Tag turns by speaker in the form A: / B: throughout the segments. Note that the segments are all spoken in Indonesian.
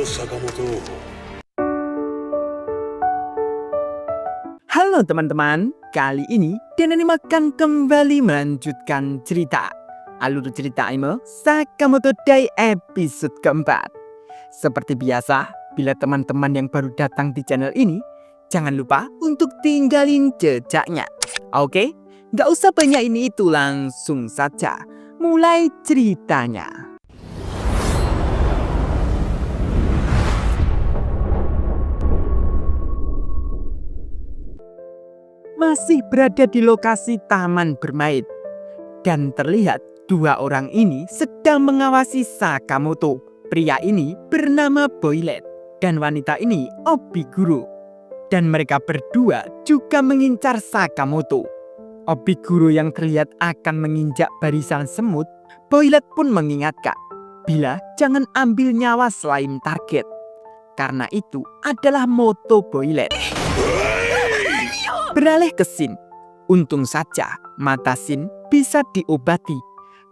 A: Sakamoto.
B: Halo teman-teman, kali ini Dan Anime akan kembali melanjutkan cerita alur cerita anime Sakamoto Days episode keempat. Seperti biasa, bila teman-teman yang baru datang di channel ini, jangan lupa untuk tinggalin jejaknya. Oke, nggak usah banyak ini itu, langsung saja mulai ceritanya. Masih berada di lokasi taman bermain, dan terlihat dua orang ini sedang mengawasi Sakamoto. Pria ini bernama Boylet dan wanita ini Obiguro, dan mereka berdua juga mengincar Sakamoto. Obiguro yang terlihat akan menginjak barisan semut, Boylet pun mengingatkan bila jangan ambil nyawa selain target, karena itu adalah moto Boylet. Beralih ke Shin. Untung saja mata Shin bisa diobati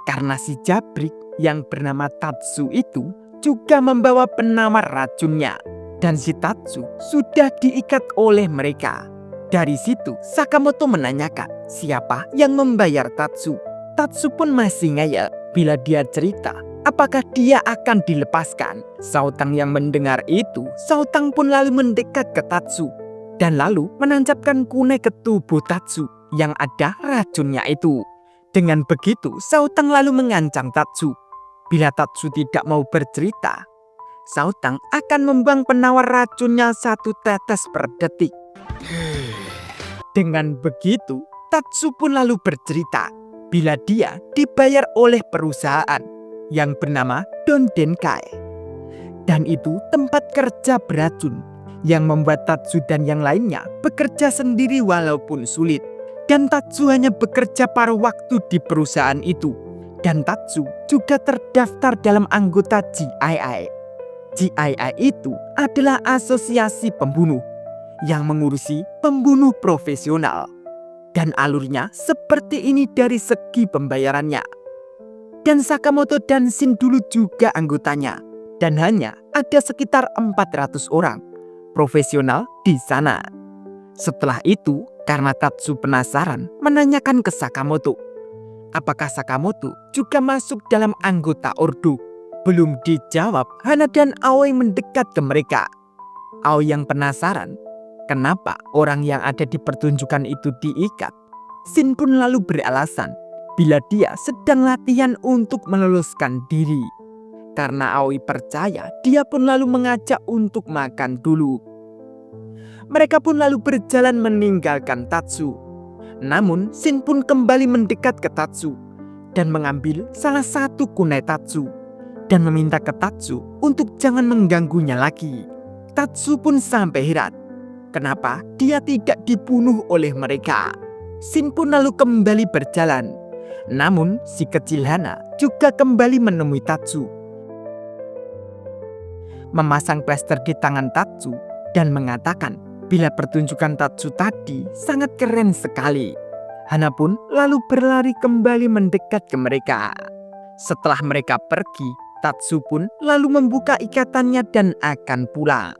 B: karena si jabrik yang bernama Tatsu itu juga membawa penawar racunnya, dan si Tatsu sudah diikat oleh mereka. Dari situ Sakamoto menanyakan siapa yang membayar Tatsu. Tatsu pun masih ngeyel bila dia cerita apakah dia akan dilepaskan. Saotang yang mendengar itu, Saotang pun lalu mendekat ke Tatsu dan lalu menancapkan kunai ke tubuh Tatsu yang ada racunnya itu. Dengan begitu, Saotang lalu mengancam Tatsu. Bila Tatsu tidak mau bercerita, Saotang akan membuang penawar racunnya 1 tetes per detik. Dengan begitu, Tatsu pun lalu bercerita bila dia dibayar oleh perusahaan yang bernama Don Denkai. Dan itu tempat kerja beracun yang membuat Tatsu dan yang lainnya bekerja sendiri walaupun sulit. Dan Tatsu hanya bekerja paruh waktu di perusahaan itu. Dan Tatsu juga terdaftar dalam anggota GII. GII itu adalah asosiasi pembunuh yang mengurusi pembunuh profesional. Dan alurnya seperti ini dari segi pembayarannya. Dan Sakamoto dan Shin dulu juga anggotanya. Dan hanya ada sekitar 400 orang profesional di sana. Setelah itu, karena Tatsu penasaran, menanyakan ke Sakamoto, apakah Sakamoto juga masuk dalam anggota Ordo? Belum dijawab, Hana dan Aoi mendekat ke mereka. Aoi yang penasaran, kenapa orang yang ada di pertunjukan itu diikat. Shin pun lalu beralasan, bila dia sedang latihan untuk meluluskan diri. Karena Aoi percaya, dia pun lalu mengajak untuk makan dulu. Mereka pun lalu berjalan meninggalkan Tatsu. Namun Shin pun kembali mendekat ke Tatsu dan mengambil salah satu kunai Tatsu dan meminta ke Tatsu untuk jangan mengganggunya lagi. Tatsu pun sampai heran kenapa dia tidak dibunuh oleh mereka. Shin pun lalu kembali berjalan. Namun si kecil Hana juga kembali menemui Tatsu, memasang plester di tangan Tatsu dan mengatakan bila pertunjukan Tatsu tadi sangat keren sekali. Hana pun lalu berlari kembali mendekat ke mereka. Setelah mereka pergi, Tatsu pun lalu membuka ikatannya dan akan pulang.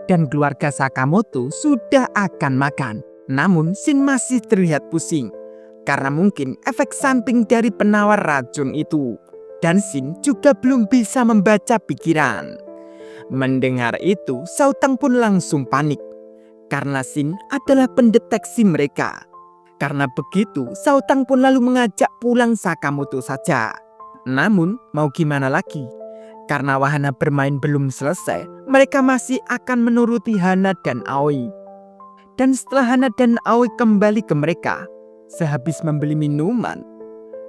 B: Dan keluarga Sakamoto sudah akan makan. Namun Shin masih terlihat pusing karena mungkin efek samping dari penawar racun itu. Dan Shin juga belum bisa membaca pikiran. Mendengar itu, Saotang pun langsung panik karena Shin adalah pendeteksi mereka. Karena begitu, Saotang pun lalu mengajak pulang Sakamoto saja. Namun, mau gimana lagi? Karena wahana bermain belum selesai, mereka masih akan menuruti Hana dan Aoi. Dan setelah Hana dan Aoi kembali ke mereka, sehabis membeli minuman,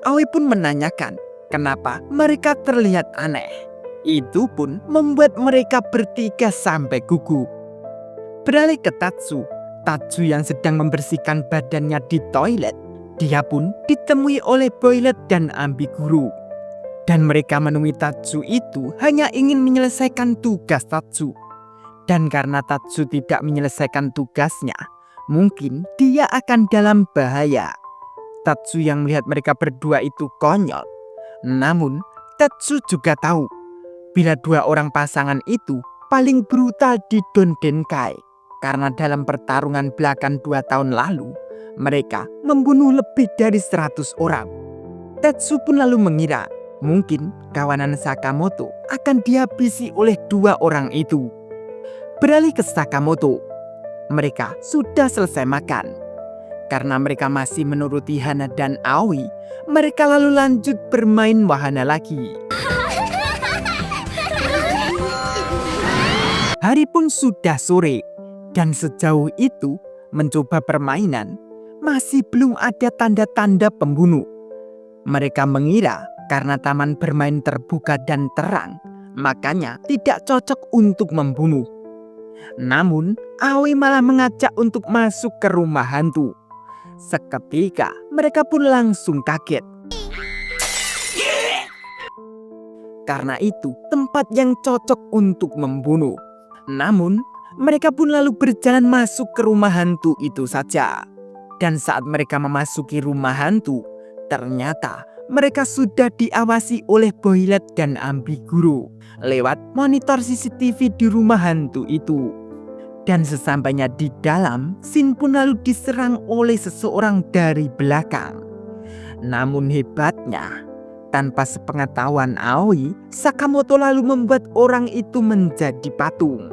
B: Aoi pun menanyakan kenapa mereka terlihat aneh. Itu pun membuat mereka bertiga sampai gugup. Beralih ke Tatsu. Tatsu yang sedang membersihkan badannya di toilet, dia pun ditemui oleh Boylet dan Ambiguru. Dan mereka menemui Tatsu itu hanya ingin menyelesaikan tugas Tatsu. Dan karena Tatsu tidak menyelesaikan tugasnya, mungkin dia akan dalam bahaya. Tatsu yang melihat mereka berdua itu konyol. Namun Tatsu juga tahu bila dua orang pasangan itu paling brutal di Dondenkai karena dalam pertarungan belakang 2 tahun lalu mereka membunuh lebih dari 100 orang. Tetsu pun lalu mengira mungkin kawanan Sakamoto akan dihabisi oleh 2 orang itu. Beralih ke Sakamoto, mereka sudah selesai makan. Karena mereka masih menuruti Hana dan Aoi, mereka lalu lanjut bermain wahana lagi. Hari pun sudah sore, dan sejauh itu mencoba permainan masih belum ada tanda-tanda pembunuh. Mereka mengira karena taman bermain terbuka dan terang, makanya tidak cocok untuk membunuh. Namun, Aoi malah mengajak untuk masuk ke rumah hantu. Seketika, mereka pun langsung kaget. Karena itu, tempat yang cocok untuk membunuh. Namun, mereka pun lalu berjalan masuk ke rumah hantu itu saja. Dan saat mereka memasuki rumah hantu, ternyata mereka sudah diawasi oleh Boilet dan Ambiguro lewat monitor CCTV di rumah hantu itu. Dan sesampainya di dalam, Shin pun lalu diserang oleh seseorang dari belakang. Namun hebatnya, tanpa sepengetahuan Aoi, Sakamoto lalu membuat orang itu menjadi patung.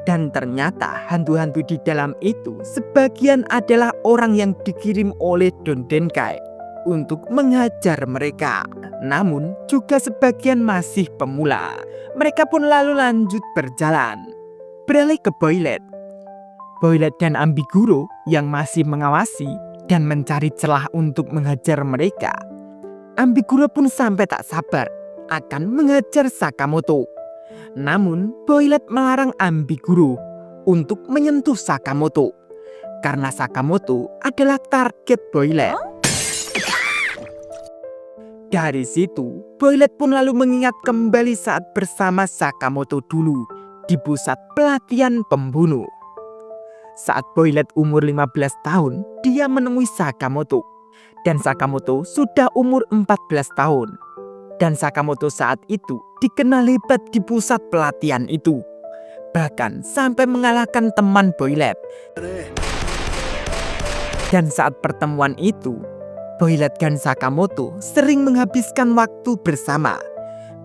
B: Dan ternyata hantu-hantu di dalam itu sebagian adalah orang yang dikirim oleh Dondenkai untuk menghajar mereka. Namun juga sebagian masih pemula. Mereka pun lalu lanjut berjalan. Beralih ke Boilet. Boilet dan Ambiguro yang masih mengawasi dan mencari celah untuk menghajar mereka. Ambiguro pun sampai tak sabar akan menghajar Sakamoto. Namun, Boilet melarang Ambiguro untuk menyentuh Sakamoto karena Sakamoto adalah target Boilet. Dari situ, Boilet pun lalu mengingat kembali saat bersama Sakamoto dulu di pusat pelatihan pembunuh. Saat Boilet umur 15 tahun, dia menemui Sakamoto. Dan Sakamoto sudah umur 14 tahun. Dan Sakamoto saat itu dikenal hebat di pusat pelatihan itu. Bahkan sampai mengalahkan teman Boilet. Dan saat pertemuan itu, Boilet dan Sakamoto sering menghabiskan waktu bersama.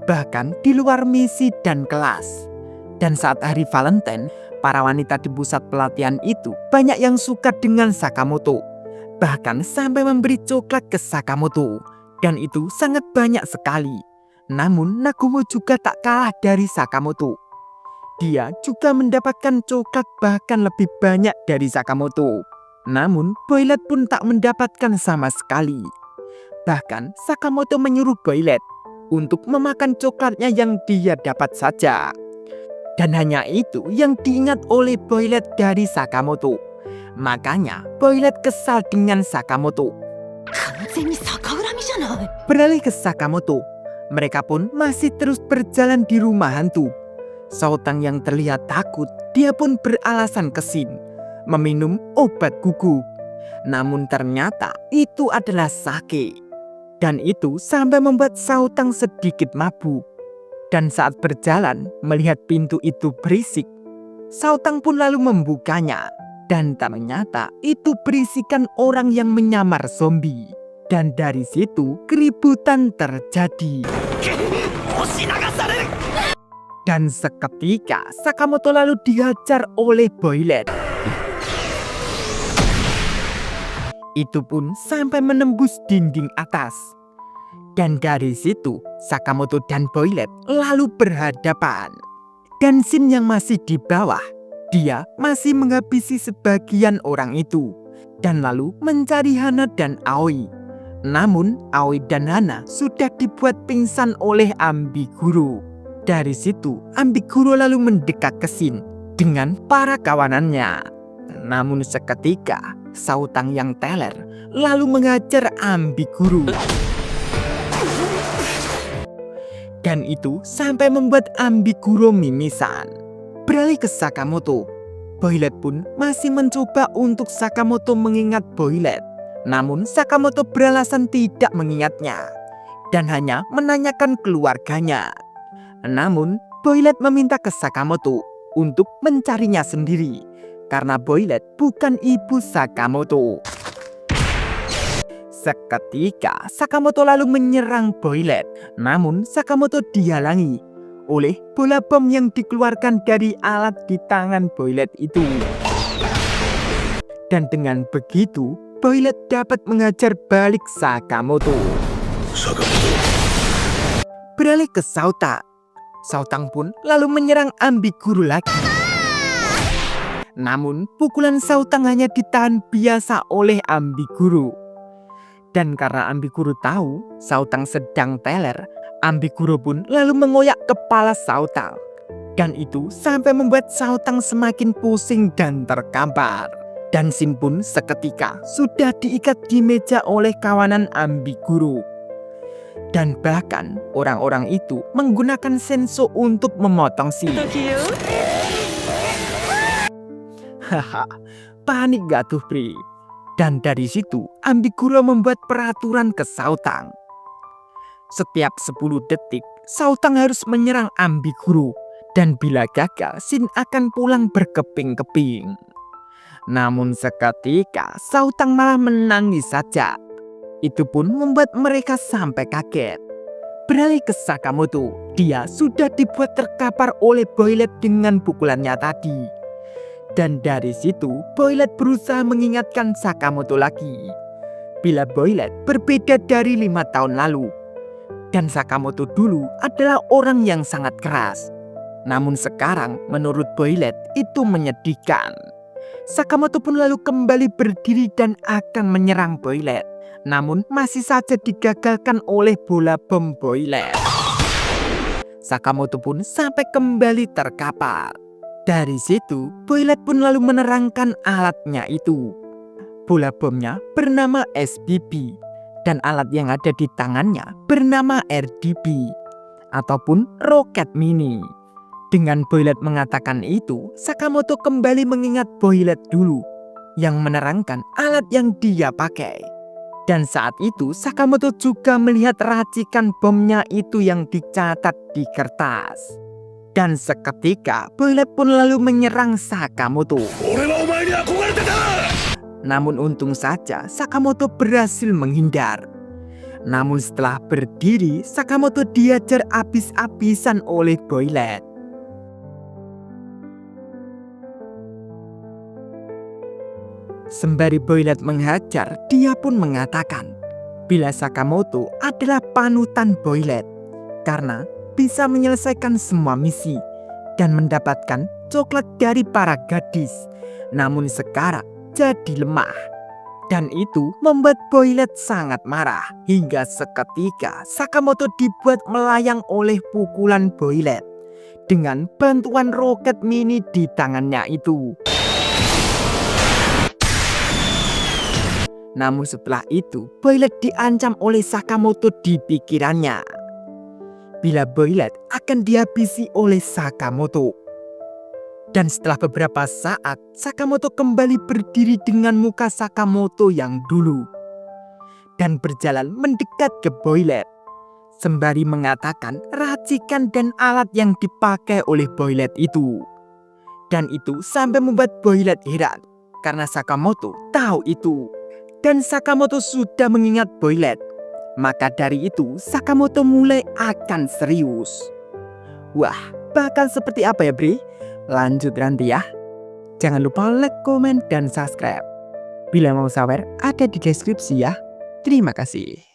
B: Bahkan di luar misi dan kelas. Dan saat hari Valentine, para wanita di pusat pelatihan itu banyak yang suka dengan Sakamoto. Bahkan sampai memberi coklat ke Sakamoto. Dan itu sangat banyak sekali. Namun Nagumo juga tak kalah dari Sakamoto. Dia juga mendapatkan coklat bahkan lebih banyak dari Sakamoto. Namun Boilet pun tak mendapatkan sama sekali. Bahkan Sakamoto menyuruh Boilet untuk memakan coklatnya yang dia dapat saja. Dan hanya itu yang diingat oleh Boilet dari Sakamoto. Makanya Boilet kesal dengan Sakamoto. Beralih ke Sakamoto, mereka pun masih terus berjalan di rumah hantu. Saotang yang terlihat takut, dia pun beralasan ke Shin meminum obat gugup. Namun ternyata itu adalah sake. Dan itu sampai membuat Saotang sedikit mabuk. Dan saat berjalan, melihat pintu itu berisik, Saotang pun lalu membukanya. Dan ternyata itu berisikan orang yang menyamar zombie. Dan dari situ keributan terjadi. Dan seketika Sakamoto lalu dihajar oleh Boilet. Itu pun sampai menembus dinding atas. Dan dari situ Sakamoto dan Boilet lalu berhadapan. Dan Shin yang masih di bawah, dia masih menghabisi sebagian orang itu. Dan lalu mencari Hana dan Aoi. Namun Aoi dan Hana sudah dibuat pingsan oleh Ambiguro. Dari situ Ambiguro lalu mendekat ke Shin dengan para kawanannya. Namun seketika Saotang yang teler lalu mengajar Ambiguro. Dan itu sampai membuat Ambiguro mimisan. Beralih ke Sakamoto, Boilet pun masih mencoba untuk Sakamoto mengingat Boilet. Namun Sakamoto beralasan tidak mengingatnya. dan hanya menanyakan keluarganya. Namun, Boylet meminta ke Sakamoto untuk mencarinya sendiri karena Boylet bukan ibu Sakamoto. Seketika Sakamoto lalu menyerang Boylet, namun Sakamoto dihalangi oleh bola bom yang dikeluarkan dari alat di tangan Boylet itu. Dan dengan begitu, Boylet dapat mengajar balik Sakamoto. Beralih ke Sautang. Sautang pun lalu menyerang Ambiguru lagi. Namun, pukulan Sautang hanya ditahan biasa oleh Ambiguru. Dan karena Ambiguru tahu Sautang sedang teler, Ambiguru pun lalu mengoyak kepala Sautang. Dan itu sampai membuat Sautang semakin pusing dan terkapar. Dan Shin pun seketika sudah diikat di meja oleh kawanan Ambiguru. Dan bahkan orang-orang itu menggunakan senso untuk memotong Shin. Haha, panik gak tuh Pri? Dan dari situ Ambiguru membuat peraturan ke Sautang. Setiap 10 detik Sautang harus menyerang Ambiguru. Dan bila gagal, Shin akan pulang berkeping-keping. Namun seketika Sautang malah menangis saja. Itu pun membuat mereka sampai kaget. Beralih ke Sakamoto, dia sudah dibuat terkapar oleh Boylet dengan pukulannya tadi. Dan dari situ Boylet berusaha mengingatkan Sakamoto lagi bila Boylet berbeda dari 5 tahun lalu. Dan Sakamoto dulu adalah orang yang sangat keras. Namun sekarang menurut Boylet itu menyedihkan. Sakamoto pun lalu kembali berdiri dan akan menyerang Boylet. Namun masih saja digagalkan oleh bola bom Boylet. Sakamoto pun sampai kembali terkapar. Dari situ Boylet pun lalu menerangkan alatnya itu. Bola bomnya bernama SBB dan alat yang ada di tangannya bernama RDB ataupun roket mini. Dengan Boylet mengatakan itu, Sakamoto kembali mengingat Boylet dulu yang menerangkan alat yang dia pakai. Dan saat itu Sakamoto juga melihat racikan bomnya itu yang dicatat di kertas. Dan seketika Boylet pun lalu menyerang Sakamoto. Namun untung saja Sakamoto berhasil menghindar. Namun setelah berdiri, Sakamoto diajar habis-habisan oleh Boylet. Sembari Boylet menghajar, dia pun mengatakan bila Sakamoto adalah panutan Boylet karena bisa menyelesaikan semua misi dan mendapatkan coklat dari para gadis. Namun sekarang jadi lemah. Dan itu membuat Boylet sangat marah. Hingga seketika Sakamoto dibuat melayang oleh pukulan Boylet dengan bantuan roket mini di tangannya itu. Namun setelah itu Boylet diancam oleh Sakamoto di pikirannya bila Boylet akan dihabisi oleh Sakamoto. Dan setelah beberapa saat Sakamoto kembali berdiri dengan muka Sakamoto yang dulu dan berjalan mendekat ke Boylet sembari mengatakan racikan dan alat yang dipakai oleh Boylet itu. Dan itu sampai membuat Boylet heran karena Sakamoto tahu itu. Dan Sakamoto sudah mengingat Boylet. Maka dari itu Sakamoto mulai akan serius. Wah, bakal seperti apa ya Bri? Lanjut nanti ya. Jangan lupa like, komen, dan subscribe. Bila mau sawer ada di deskripsi ya. Terima kasih.